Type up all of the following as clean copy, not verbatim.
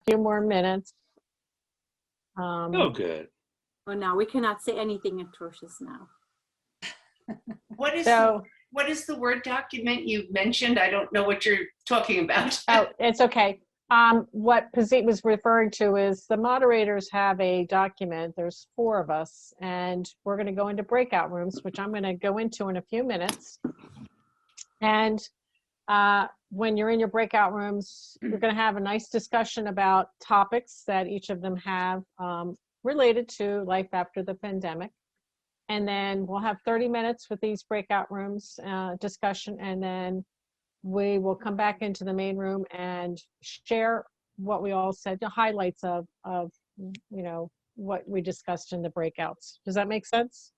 few more minutes. Oh, good. Oh, now we cannot say anything atrocious now. What is So, what is the Word document you mentioned? I don't know what you're talking about. oh, it's okay. What Pazit was referring to is the moderators have a document. There's 4 of us, and we're going to go into breakout rooms, which I'm going to go into in a few minutes. And when you're in your breakout rooms, you're going to have a nice discussion about topics that each of them have related to life after the pandemic. And then we'll have 30 minutes with these breakout rooms discussion, and then we will come back into the main room and share what we all said, the highlights of what we discussed in the breakouts. Does that make sense?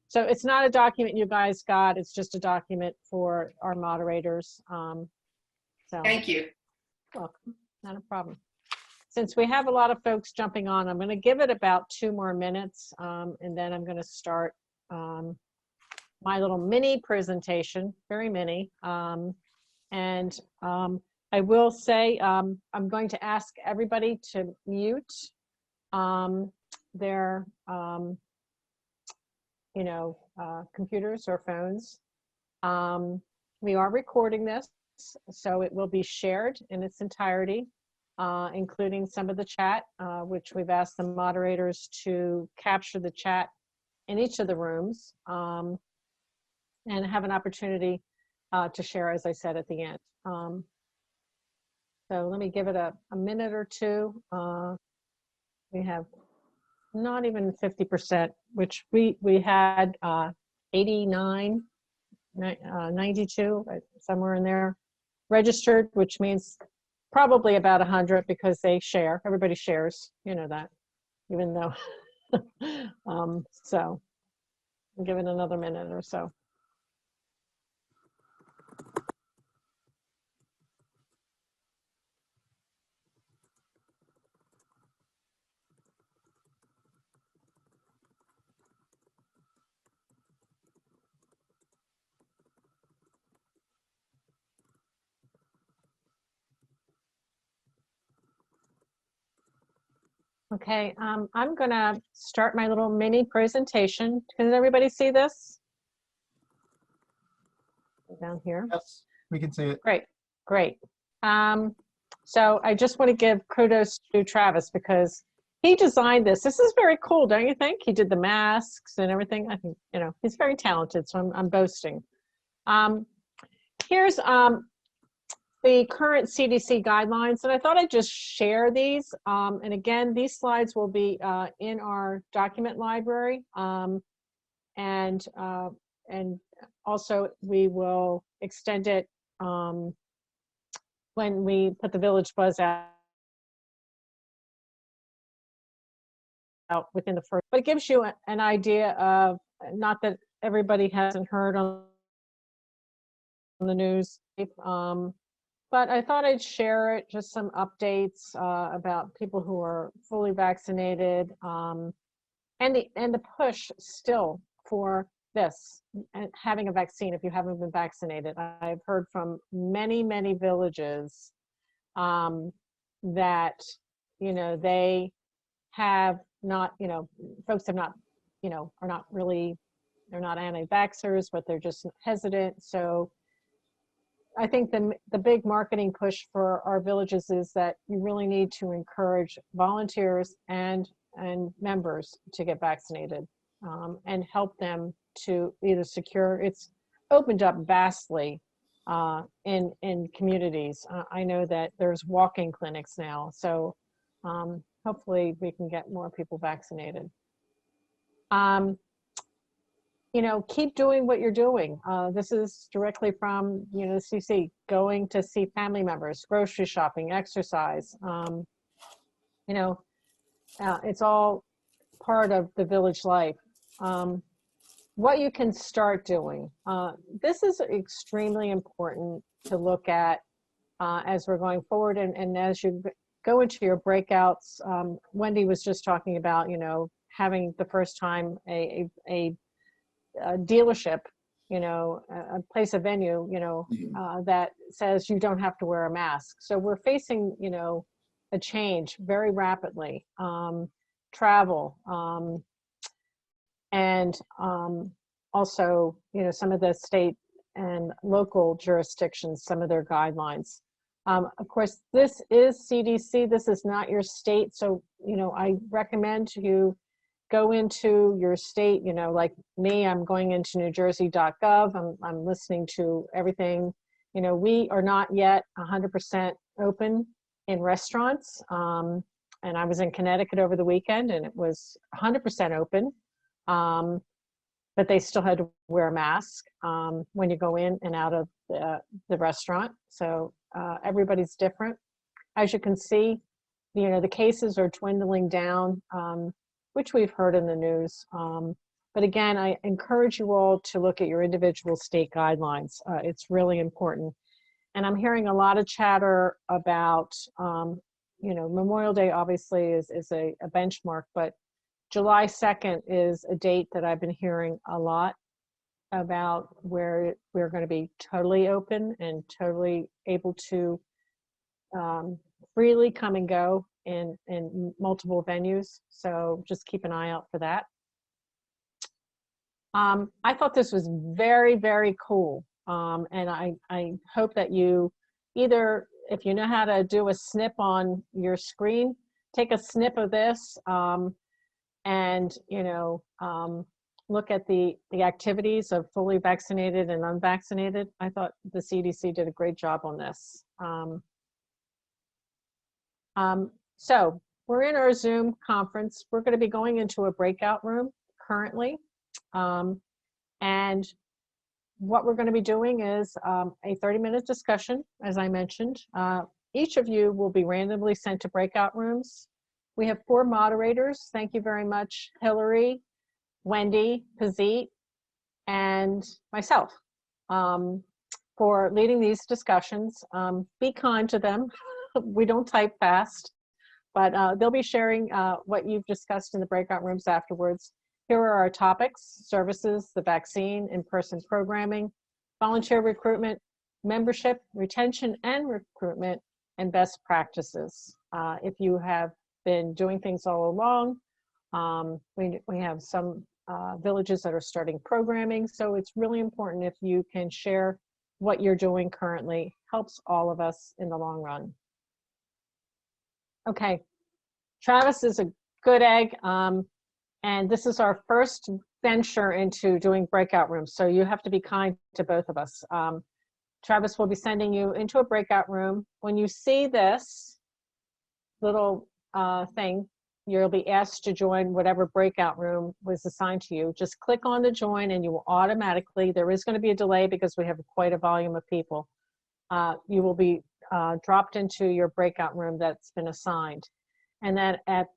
So it's not a document you guys got, it's just a document for our moderators. So Thank you. welcome, not a problem. Since we have a lot of folks jumping on, I'm going to give it about 2 more minutes, and then I'm going to start my little mini presentation, very mini. And I will say I'm going to ask everybody to mute their computers or phones. We are recording this, so it will be shared in its entirety, including some of the chat, which we've asked the moderators to capture the chat in each of the rooms, and have an opportunity to share, as I said, at the end. So let me give it a minute or two. We have not even 50%, which we had 89, 92, somewhere in there, registered, which means probably about 100 because they share. Everybody shares, you know that, even though. So I'll give it another minute or so. Okay, I'm gonna start my little mini presentation. Can everybody see this? Down here. Yes, we can see it. Great, great. So I just want to give kudos to Travis because he designed this. This is very cool, don't you think? He did the masks and everything. I think, he's very talented, so I'm boasting. Here's the current CDC guidelines, and I thought I'd just share these. And again, these slides will be in our document library, and also we will extend it when we put the Village Buzz out within the first. But it gives you an idea of, not that everybody hasn't heard on the news. But I thought I'd share it, just some updates about people who are fully vaccinated, and the push still for this and having a vaccine if you haven't been vaccinated. I've heard from many villages that they have not, folks have not, are not really, they're not anti-vaxxers, but they're just hesitant. So I think the big marketing push for our villages is that you really need to encourage volunteers and members to get vaccinated, and help them to either secure. It's opened up vastly in communities. I know that there's walk-in clinics now, so hopefully we can get more people vaccinated. Keep doing what you're doing. This is directly from, the CDC, going to see family members, grocery shopping, exercise. It's all part of the village life. What you can start doing. This is extremely important to look at as we're going forward, and as you go into your breakouts. Wendy was just talking about, having the first time a dealership, a place, a venue, that says you don't have to wear a mask. So we're facing, a change very rapidly. Travel, and also, some of the state and local jurisdictions, some of their guidelines. Of course, this is CDC. This is not your state. So, I recommend you go into your state, like me, I'm going into newjersey.gov. I'm listening to everything. We are not yet 100% open in restaurants. And I was in Connecticut over the weekend and it was 100% open. But they still had to wear a mask when you go in and out of the restaurant. So everybody's different. As you can see, the cases are dwindling down, which we've heard in the news. But again, I encourage you all to look at your individual state guidelines. It's really important. And I'm hearing a lot of chatter about, Memorial Day obviously is a benchmark, but July 2nd is a date that I've been hearing a lot about, where we're going to be totally open and totally able to freely come and go in multiple venues. So just keep an eye out for that. I thought this was very, very cool. And I hope that you either, if you know how to do a snip on your screen, take a snip of this and, look at the activities of fully vaccinated and unvaccinated. I thought the CDC did a great job on this. So we're in our Zoom conference. We're going to be going into a breakout room currently. And what we're going to be doing is a 30-minute discussion, as I mentioned. Each of you will be randomly sent to breakout rooms. We have 4 moderators. Thank you very much, Hillary, Wendy, Pazit, and myself for leading these discussions. Be kind to them. We don't type fast, but they'll be sharing what you've discussed in the breakout rooms afterwards. Here are our topics: services, the vaccine, in-person programming, volunteer recruitment, membership, retention and recruitment, and best practices. If you have been doing things all along, we have some villages that are starting programming. So it's really important if you can share what you're doing currently. Helps all of us in the long run. Okay, Travis is a good egg. And this is our first venture into doing breakout rooms. So you have to be kind to both of us. Travis will be sending you into a breakout room. When you see this little thing, you'll be asked to join whatever breakout room was assigned to you. Just click on the join and you will automatically, there is going to be a delay because we have quite a volume of people. You will be dropped into your breakout room that's been assigned. And then at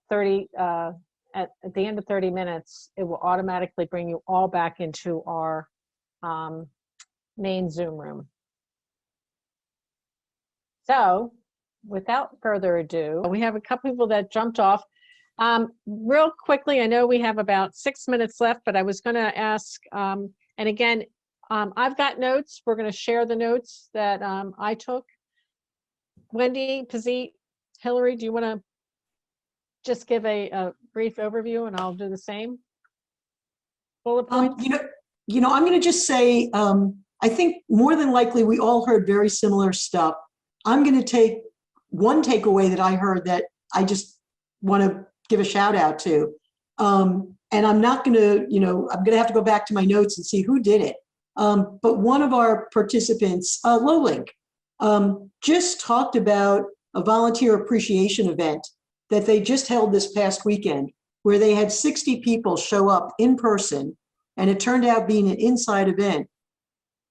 the end of 30 minutes, it will automatically bring you all back into our main Zoom room. So without further ado, we have a couple people that jumped off. Real quickly, I know we have about 6 minutes left, but I was going to ask, and again, I've got notes. We're going to share the notes that I took. Wendy, Pazit, Hillary, do you want to just give a brief overview, and I'll do the same? Bullet points? I'm going to just say, I think more than likely we all heard very similar stuff. I'm going to take one takeaway that I heard that I just want to give a shout out to. And I'm not going to, I'm going to have to go back to my notes and see who did it. But one of our participants, Lowlink, just talked about a volunteer appreciation event that they just held this past weekend, where they had 60 people show up in person, and it turned out being an inside event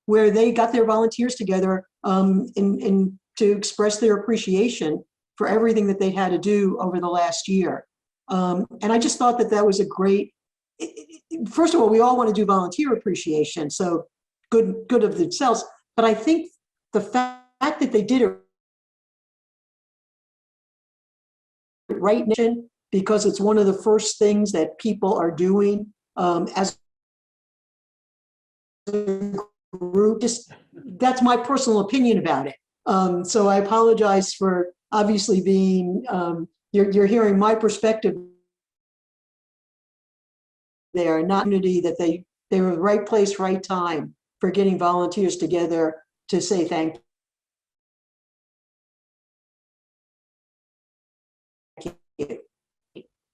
where they got their volunteers together to express their appreciation for everything that they had to do over the last year. And I just thought that that was a great, first of all, we all want to do volunteer appreciation, so good of themselves, but I think the fact that they did it right now, because it's one of the first things that people are doing as a group. Just that's my personal opinion about it. So I apologize for obviously being, you're hearing my perspective there, not unity that they were the right place, right time for getting volunteers together to say thank you. Do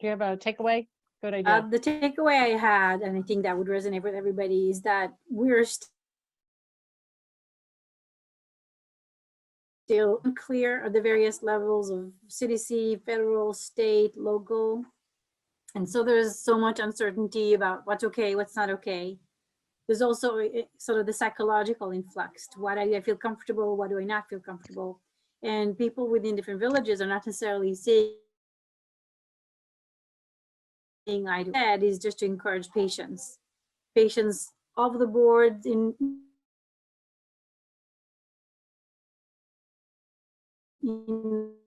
you have a takeaway? Good idea. The takeaway I had, and I think that would resonate with everybody, is that we're still unclear of the various levels of CDC, federal, state, local. And so there's so much uncertainty about what's okay, what's not okay. There's also sort of the psychological influx. What do I feel comfortable? What do I not feel comfortable? And people within different villages are not necessarily saying I do. That is just to encourage patience. Patience of the board in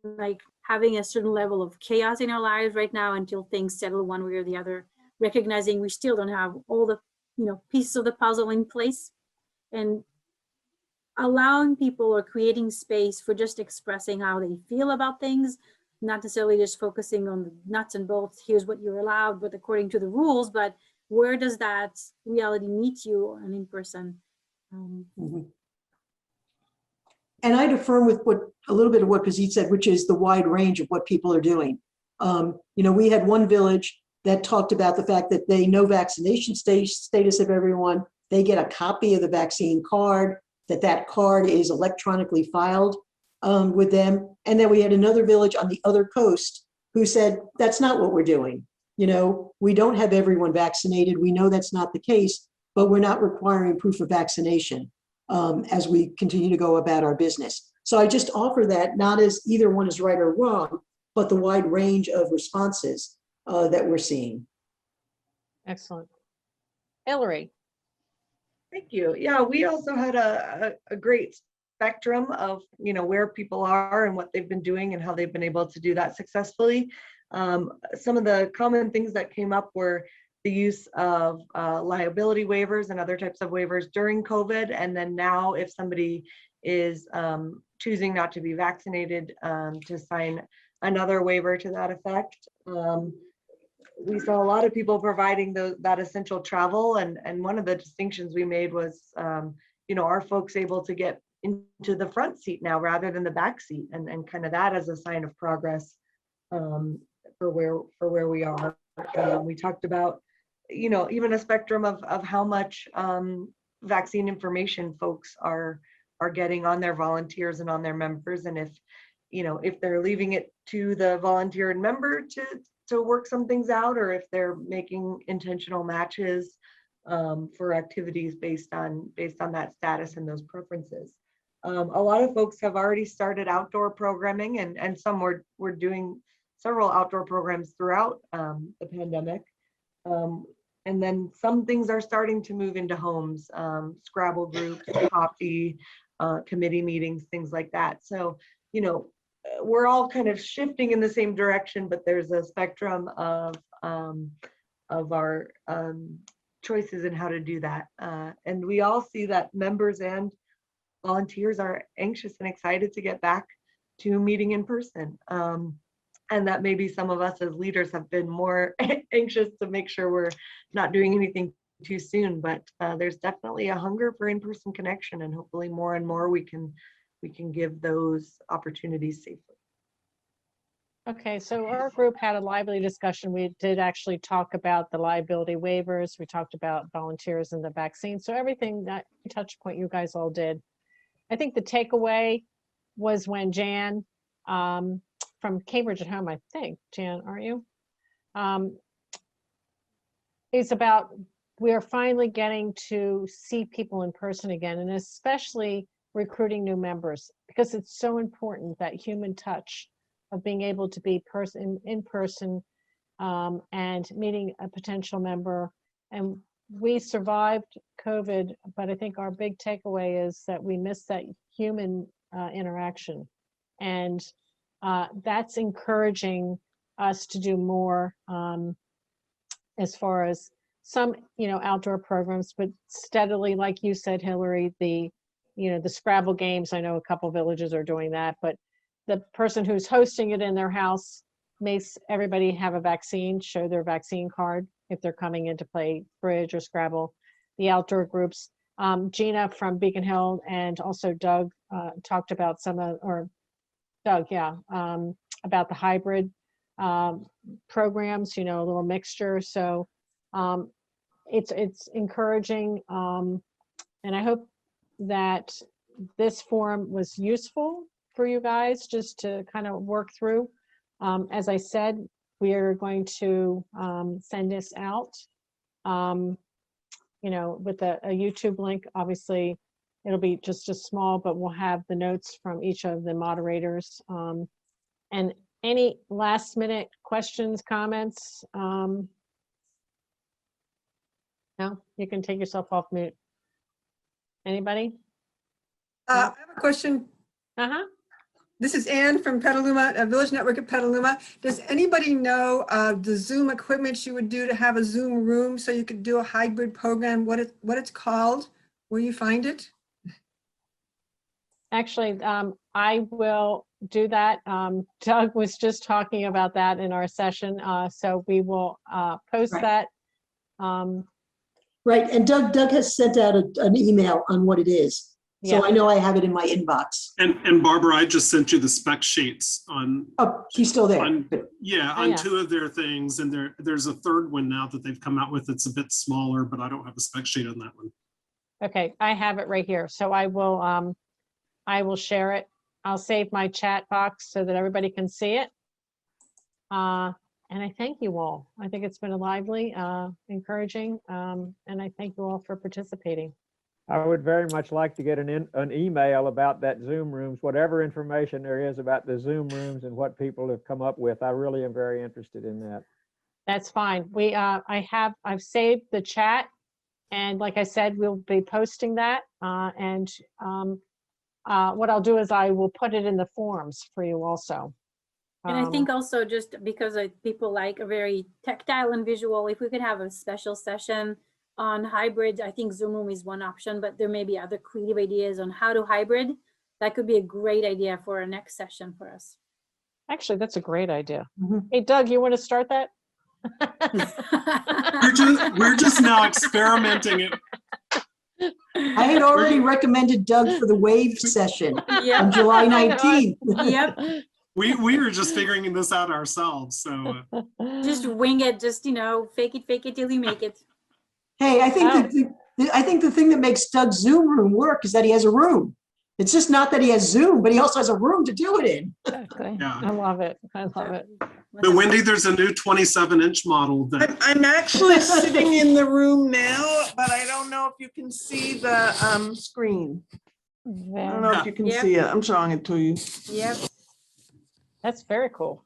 like having a certain level of chaos in our lives right now until things settle one way or the other, recognizing we still don't have all the pieces of the puzzle in place, and allowing people or creating space for just expressing how they feel about things, not necessarily just focusing on the nuts and bolts, here's what you're allowed, but according to the rules, but where does that reality meet you and in person? And I'd affirm with a little bit of what Pazit said, which is the wide range of what people are doing. We had one village that talked about the fact that they know vaccination status of everyone. They get a copy of the vaccine card, that card is electronically filed with them. And then we had another village on the other coast who said, that's not what we're doing. We don't have everyone vaccinated. We know that's not the case, but we're not requiring proof of vaccination as we continue to go about our business. So I just offer that not as either one is right or wrong, but the wide range of responses that we're seeing. Excellent. Hillary. Thank you. Yeah, we also had a great spectrum of where people are and what they've been doing and how they've been able to do that successfully. Some of the common things that came up were the use of liability waivers and other types of waivers during COVID. And then now if somebody is choosing not to be vaccinated, to sign another waiver to that effect. We saw a lot of people providing that essential travel. And one of the distinctions we made was, are folks able to get into the front seat now rather than the back seat, and kind of that as a sign of progress for where we are. We talked about, even a spectrum of how much vaccine information folks are getting on their volunteers and on their members, and if they're leaving it to the volunteer and member to work some things out, or if they're making intentional matches for activities based on that status and those preferences. A lot of folks have already started outdoor programming, and some were doing several outdoor programs throughout the pandemic. And then some things are starting to move into homes, Scrabble groups, coffee, committee meetings, things like that. So, we're all kind of shifting in the same direction, but there's a spectrum of our choices in how to do that. And we all see that members and volunteers are anxious and excited to get back to meeting in person. And that maybe some of us as leaders have been more anxious to make sure we're not doing anything too soon, but there's definitely a hunger for in-person connection, and hopefully more and more we can give those opportunities safely. Okay, so our group had a lively discussion. We did actually talk about the liability waivers. We talked about volunteers and the vaccine. So everything that touch point you guys all did. I think the takeaway was when Jan from Cambridge at Home, I think, Jan, aren't you? It's about we're finally getting to see people in person again, and especially recruiting new members, because it's so important, that human touch of being able to be in person and meeting a potential member. And we survived COVID, but I think our big takeaway is that we missed that human interaction. And that's encouraging us to do more as far as some, outdoor programs, but steadily, like you said, Hillary, the Scrabble games, I know a couple villages are doing that, but the person who's hosting it in their house makes everybody have a vaccine, show their vaccine card if they're coming in to play bridge or Scrabble. The outdoor groups, Gina from Beacon Hill and also Doug talked about Doug, yeah, about the hybrid programs, you know, a little mixture. So it's encouraging, and I hope that this forum was useful for you guys just to kind of work through. As I said, we are going to send this out, you know, with a YouTube link. Obviously, it'll be just small, but we'll have the notes from each of the moderators. And any last minute questions, comments? No, you can take yourself off mute. Anybody? I have a question. Uh-huh. This is Ann from Petaluma, Village Network at Petaluma. Does anybody know the Zoom equipment you would do to have a Zoom room so you could do a hybrid program? What it's called? Where you find it? Actually, I will do that. Doug was just talking about that in our session, so we will post Right. that. Right, and Doug has sent out an email on what it is. So Yeah. I know I have it in my inbox. And Barbara, I just sent you the spec sheets on, Oh, he's still there. on Oh, on yeah. 2 of their things, and there's a third one now that they've come out with. It's a bit smaller, but I don't have a spec sheet on that one. Okay, I have it right here. So I will share it. I'll save my chat box so that everybody can see it. And I thank you all. I think it's been a lively, encouraging, and I thank you all for participating. I would very much like to get an email about that Zoom rooms, whatever information there is about the Zoom rooms and what people have come up with. I really am very interested in that. That's fine. I've saved the chat, and like I said, we'll be posting that. And what I'll do is I will put it in the forums for you also. And I think also just because people like a very tactile and visual, if we could have a special session on hybrid, I think Zoom room is one option, but there may be other creative ideas on how to hybrid. That could be a great idea for our next session for us. Actually, that's a great idea. Mhm. Hey, Doug, you want to start that? We're just now experimenting it. I had already recommended Doug for the wave session on Yep, July I know. 19th. yep. We were just figuring this out ourselves. So Just wing it, just, you know, fake it till you make it. Hey, I think Oh. I think the thing that makes Doug's Zoom room work is that he has a room. It's just not that he has Zoom, but he also has a room to do it in. Exactly. Yeah. I love it. I love it. but Wendy, there's a new 27-inch model that I'm actually sitting in the room now, but I don't know if you can see the screen. I don't know if you can Yep. see it. I'm showing it to you. Yep. That's very cool.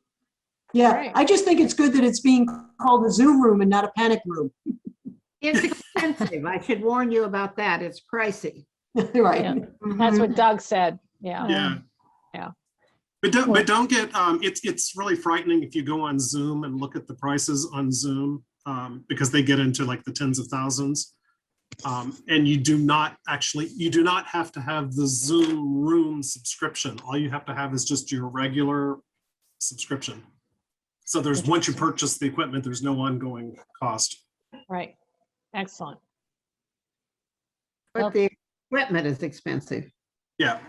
Yeah, Right. I just think it's good that it's being called a Zoom room and not a panic room. It's expensive. I should warn you about that. It's pricey. Right. Yeah. That's what Doug said. Yeah. yeah. Yeah. But don't get it's really frightening if you go on Zoom and look at the prices on Zoom, because they get into like the tens of thousands. And you do not have to have the Zoom room subscription. All you have to have is just your regular subscription. So once you purchase the equipment, there's no ongoing cost. Right. Excellent. But the equipment is expensive. Yeah.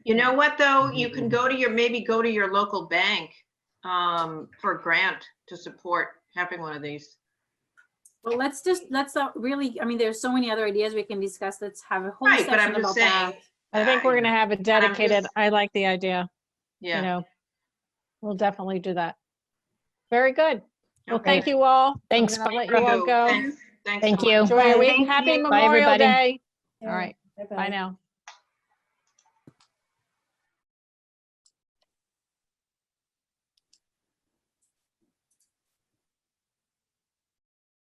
You know what, though? You can maybe go to your local bank for a grant to support having one of these. Well, let's really, I mean, there's so many other ideas we can discuss. Let's have a whole Right, but I'm session just about saying. that. I think we're going to have a dedicated, just- I like the idea. You Yeah. know, we'll definitely do that. Very good. Well, Okay. thank you all. Thanks, I'm gonna let you all go. Thanks Thank so you. much. Enjoy your week. Thank Happy you. Bye, Memorial everybody. Day. All right. Bye now.